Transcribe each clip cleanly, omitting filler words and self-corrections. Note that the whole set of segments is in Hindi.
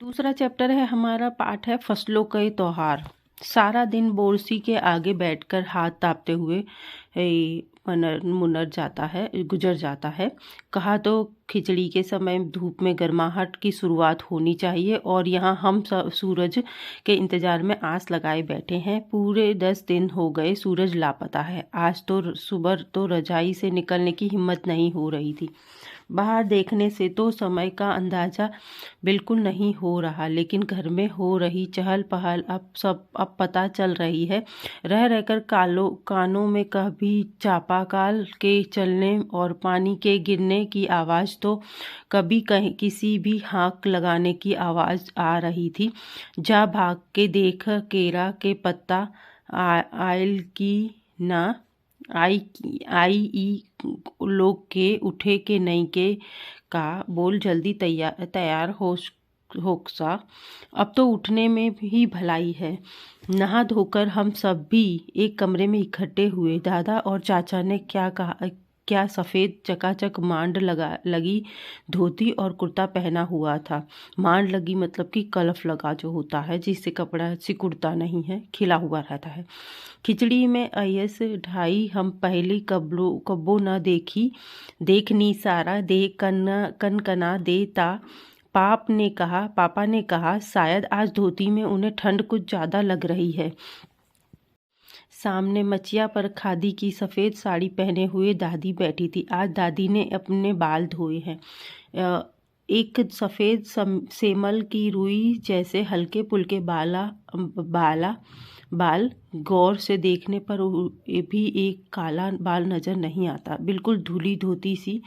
दूसरा चैप्टर है हमारा, पाठ है फसलों के त्योहार। सारा दिन बोरसी के आगे बैठकर हाथ तापते हुए गुजर जाता है। कहा तो खिचड़ी के समय धूप में गर्माहट की शुरुआत होनी चाहिए, और यहाँ हम सब सूरज के इंतजार में आस लगाए बैठे हैं। पूरे 10 दिन हो गए, सूरज लापता है। आज तो सुबह तो रजाई से निकलने की हिम्मत नहीं हो रही थी। बाहर देखने से तो समय का अंदाजा बिल्कुल नहीं हो रहा, लेकिन घर में हो रही चहल पहल अब पता चल रही है। रह रहकर कानों में कभी चापाकल के चलने और पानी के गिरने की आवाज़, तो कभी कहीं किसी भी हाँक लगाने की आवाज़ आ रही थी। जा भाग के देख, केरा के पत्ता आयल की ना आई ई लोग के उठे के नहीं के का बोल, जल्दी तैयार होक्सा। अब तो उठने में भी भलाई है। नहा धोकर हम सब भी एक कमरे में इकट्ठे हुए। दादा और चाचा ने क्या सफ़ेद चकाचक मांड लगी धोती और कुर्ता पहना हुआ था। मांड लगी मतलब कि कलफ लगा जो होता है, जिससे कपड़ा सिकुड़ता नहीं है, खिला हुआ रहता है। खिचड़ी में अयस ढाई हम पहली कब्बो न देखनी सारा दे कना देता। पापा ने कहा शायद आज धोती में उन्हें ठंड कुछ ज़्यादा लग रही है। सामने मचिया पर खादी की सफ़ेद साड़ी पहने हुए दादी बैठी थी। आज दादी ने अपने बाल धोए हैं। एक सफ़ेद सेमल की रुई जैसे हल्के पुल्के बाल गौर से देखने पर भी एक काला बाल नज़र नहीं आता। बिल्कुल धुली धोती सी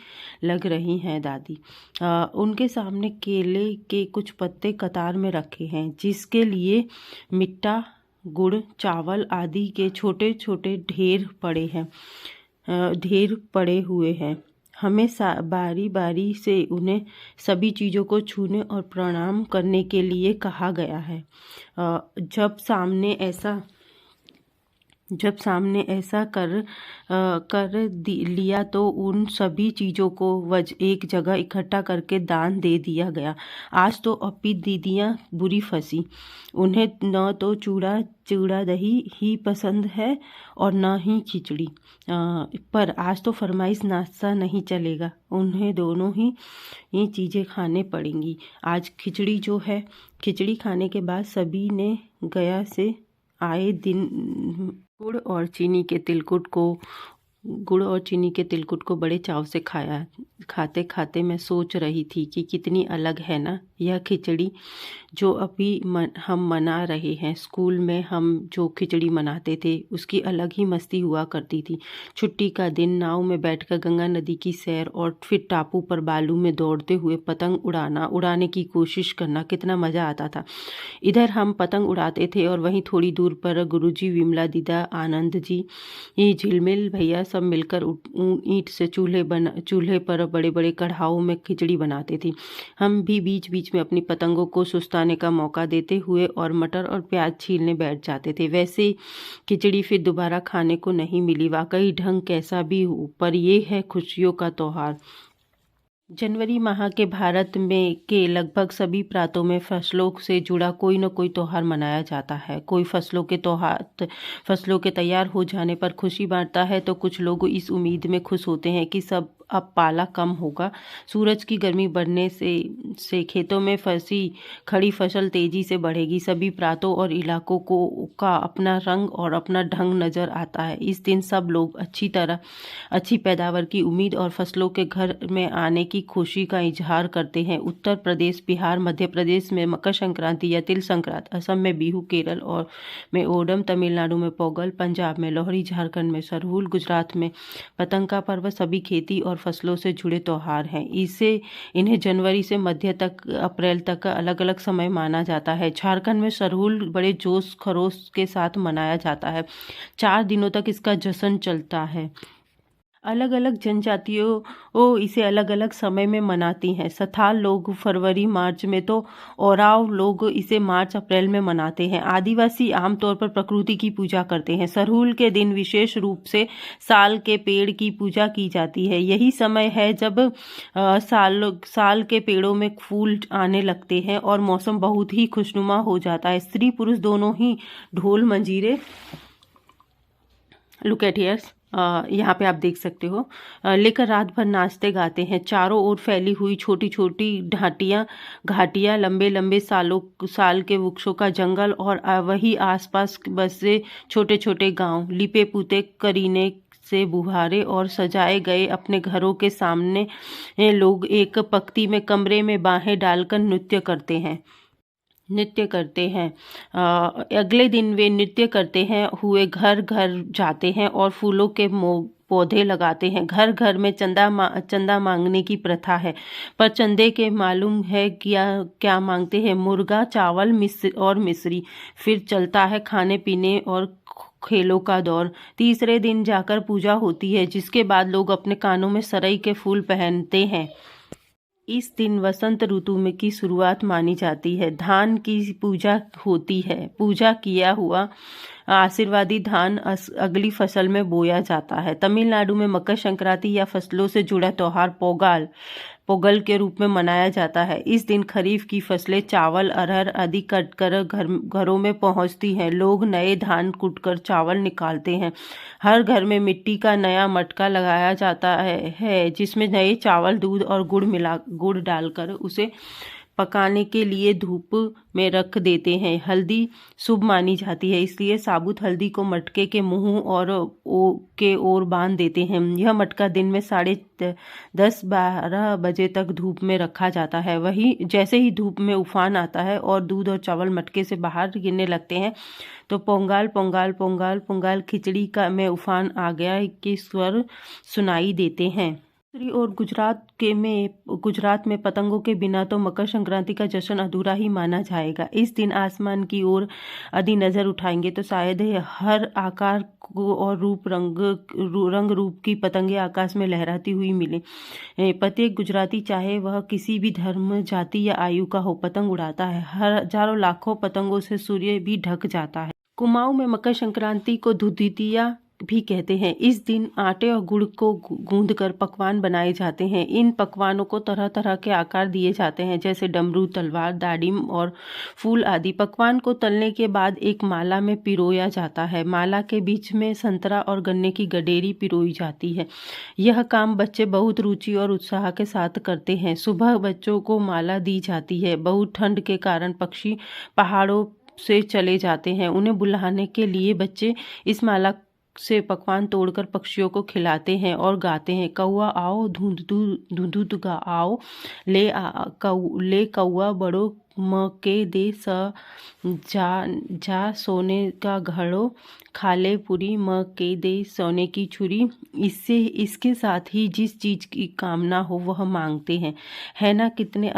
लग रही हैं दादी। उनके सामने केले के कुछ पत्ते कतार में रखे हैं, जिसके लिए मिट्टा गुड़ चावल आदि के छोटे छोटे ढेर पड़े हुए हैं। हमें बारी बारी से उन्हें सभी चीज़ों को छूने और प्रणाम करने के लिए कहा गया है। जब सामने ऐसा कर लिया तो उन सभी चीज़ों को एक जगह इकट्ठा करके दान दे दिया गया। आज तो अपी दीदियाँ बुरी फंसी। उन्हें न तो चूड़ा दही ही पसंद है और न ही खिचड़ी। पर आज तो फरमाइश नाश्ता नहीं चलेगा, उन्हें दोनों ही ये चीज़ें खाने पड़ेंगी। आज खिचड़ी जो है, खिचड़ी खाने के बाद सभी ने गया से आए दिन गुड़ और चीनी के तिलकुट को बड़े चाव से खाया। खाते खाते मैं सोच रही थी कि कितनी अलग है ना यह खिचड़ी जो अभी हम मना रहे हैं। स्कूल में हम जो खिचड़ी मनाते थे उसकी अलग ही मस्ती हुआ करती थी। छुट्टी का दिन नाव में बैठकर गंगा नदी की सैर, और फिर टापू पर बालू में दौड़ते हुए पतंग उड़ाने की कोशिश करना, कितना मज़ा आता था। इधर हम पतंग उड़ाते थे और वहीं थोड़ी दूर पर गुरुजी, विमला दीदा, आनंद जी, ये झिलमिल भैया सब मिलकर ईंट से चूल्हे पर बड़े बड़े कढ़ाओं में खिचड़ी बनाते थे। हम भी बीच बीच में अपनी पतंगों को सुस्ताने का मौका देते हुए और मटर और प्याज छीलने बैठ जाते थे। वैसे खिचड़ी फिर दोबारा खाने को नहीं मिली। वाकई ढंग कैसा भी हो, पर यह है खुशियों का त्योहार। जनवरी माह के भारत में के लगभग सभी प्रांतों में फसलों से जुड़ा कोई न कोई त्योहार मनाया जाता है। कोई फसलों के तैयार हो जाने पर खुशी बांटता है, तो कुछ लोग इस उम्मीद में खुश होते हैं कि अब पाला कम होगा। सूरज की गर्मी बढ़ने से खेतों में फंसी खड़ी फसल तेजी से बढ़ेगी। सभी प्रांतों और इलाकों का अपना रंग और अपना ढंग नजर आता है। इस दिन सब लोग अच्छी पैदावार की उम्मीद और फसलों के घर में आने की खुशी का इजहार करते हैं। उत्तर प्रदेश, बिहार, मध्य प्रदेश में मकर संक्रांति या तिल संक्रांति, असम में बिहू, केरल में ओणम, तमिलनाडु में पोंगल, पंजाब में लोहड़ी, झारखंड में सरहुल, गुजरात में पतंग का पर्व सभी खेती और फसलों से जुड़े त्योहार हैं। इन्हें जनवरी से मध्य तक अप्रैल तक का अलग अलग समय माना जाता है। झारखंड में सरहुल बड़े जोश खरोश के साथ मनाया जाता है। 4 दिनों तक इसका जश्न चलता है। अलग अलग जनजातियों इसे अलग अलग समय में मनाती हैं। संथाल लोग फरवरी मार्च में, तो ओराव लोग इसे मार्च अप्रैल में मनाते हैं। आदिवासी आमतौर पर प्रकृति की पूजा करते हैं। सरहुल के दिन विशेष रूप से साल के पेड़ की पूजा की जाती है। यही समय है जब साल के पेड़ों में फूल आने लगते हैं और मौसम बहुत ही खुशनुमा हो जाता है। स्त्री पुरुष दोनों ही ढोल मंजीरे, लुक एट हियर, यहाँ पे आप देख सकते हो, लेकर रात भर नाचते गाते हैं। चारों ओर फैली हुई छोटी छोटी घाटियाँ, लंबे लंबे साल के वृक्षों का जंगल और वही आसपास बसे छोटे छोटे गांव, लिपे पुते करीने से बुहारे और सजाए गए अपने घरों के सामने लोग एक पंक्ति में कमरे में बाहें डालकर नृत्य करते हैं। अगले दिन वे नृत्य करते हैं हुए घर घर जाते हैं और फूलों के पौधे लगाते हैं। घर घर में चंदा मांगने की प्रथा है, पर चंदे के मालूम है क्या मांगते हैं? मुर्गा, चावल और मिश्री। फिर चलता है खाने पीने और खेलों का दौर। तीसरे दिन जाकर पूजा होती है, जिसके बाद लोग अपने कानों में सरई के फूल पहनते हैं। इस दिन वसंत ऋतु में की शुरुआत मानी जाती है। धान की पूजा होती है। पूजा किया हुआ आशीर्वादी धान अगली फसल में बोया जाता है। तमिलनाडु में मकर संक्रांति या फसलों से जुड़ा त्योहार पोगल के रूप में मनाया जाता है। इस दिन खरीफ की फसलें चावल, अरहर आदि कटकर घरों में पहुंचती हैं। लोग नए धान कूटकर चावल निकालते हैं। हर घर में मिट्टी का नया मटका लगाया जाता है जिसमें नए चावल, दूध और गुड़ डालकर उसे पकाने के लिए धूप में रख देते हैं। हल्दी शुभ मानी जाती है, इसलिए साबुत हल्दी को मटके के मुंह और के ओर बांध देते हैं। यह मटका दिन में 10:30-12 बजे तक धूप में रखा जाता है। वही जैसे ही धूप में उफान आता है और दूध और चावल मटके से बाहर गिरने लगते हैं, तो पोंगाल पोंगाल पोंगाल पोंगाल, खिचड़ी का में उफान आ गया के स्वर सुनाई देते हैं। और गुजरात में पतंगों के बिना तो मकर संक्रांति का जश्न अधूरा ही माना जाएगा। इस दिन आसमान की ओर यदि नजर उठाएंगे तो शायद हर आकार को और रंग रूप की पतंगे आकाश में लहराती हुई मिले। प्रत्येक गुजराती, चाहे वह किसी भी धर्म, जाति या आयु का हो, पतंग उड़ाता है। हजारों लाखों पतंगों से सूर्य भी ढक जाता है। कुमाऊं में मकर संक्रांति को दुधितिया भी कहते हैं। इस दिन आटे और गुड़ को गूंदकर पकवान बनाए जाते हैं। इन पकवानों को तरह तरह के आकार दिए जाते हैं, जैसे डमरू, तलवार, दाडिम और फूल आदि। पकवान को तलने के बाद एक माला में पिरोया जाता है। माला के बीच में संतरा और गन्ने की गडेरी पिरोई जाती है। यह काम बच्चे बहुत रुचि और उत्साह के साथ करते हैं। सुबह बच्चों को माला दी जाती है। बहुत ठंड के कारण पक्षी पहाड़ों से चले जाते हैं। उन्हें बुलाने के लिए बच्चे इस माला से पकवान तोड़कर पक्षियों को खिलाते हैं और गाते हैं, कौआ आओ धुंधु गा आओ, ले कौआ बड़ो म के दे स जा सोने का घड़ो, खाले पूरी म के दे सोने की छुरी। इसके साथ ही जिस चीज की कामना हो वह मांगते हैं। है ना कितने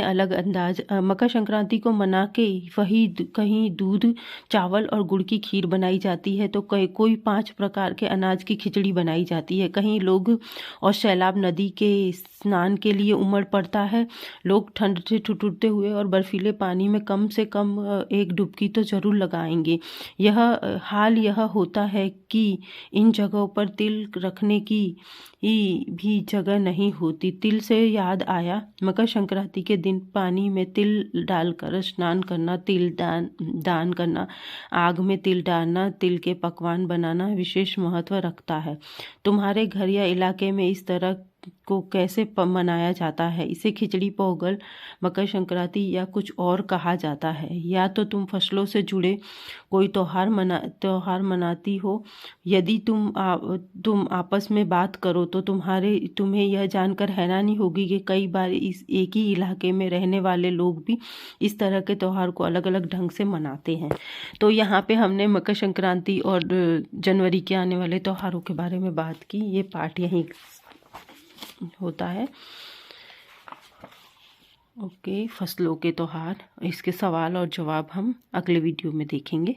अलग अंदाज। मकर संक्रांति को मना के वही कहीं दूध, चावल और गुड़ की खीर बनाई जाती है, तो कोई 5 प्रकार के अनाज की खिचड़ी बनाई जाती है। कहीं लोग और सैलाब नदी के स्नान के लिए उमड़ पड़ता है। लोग ठंड से ठिठुरते हुए और बर्फीले पानी में कम से कम एक डुबकी तो जरूर लगाएंगे। यह होता है कि इन जगहों पर तिल रखने की भी जगह नहीं होती। तिल से याद आया, मकर संक्रांति के दिन पानी में तिल डालकर स्नान करना, तिल दान करना, आग में तिल डालना, तिल के पकवान बनाना विशेष महत्व रखता है। तुम्हारे घर या इलाके में इस तरह को कैसे मनाया जाता है? इसे खिचड़ी, पोंगल, मकर संक्रांति या कुछ और कहा जाता है। या तो तुम फसलों से जुड़े कोई त्योहार मनाती हो। यदि तुम आपस में बात करो तो तुम्हें यह जानकर हैरानी होगी कि कई बार इस एक ही इलाके में रहने वाले लोग भी इस तरह के त्योहार को अलग अलग ढंग से मनाते हैं। तो यहाँ पे हमने मकर संक्रांति और जनवरी के आने वाले त्योहारों के बारे में बात की। ये पार्ट यहीं होता है। ओके, फसलों के त्योहार, इसके सवाल और जवाब हम अगले वीडियो में देखेंगे।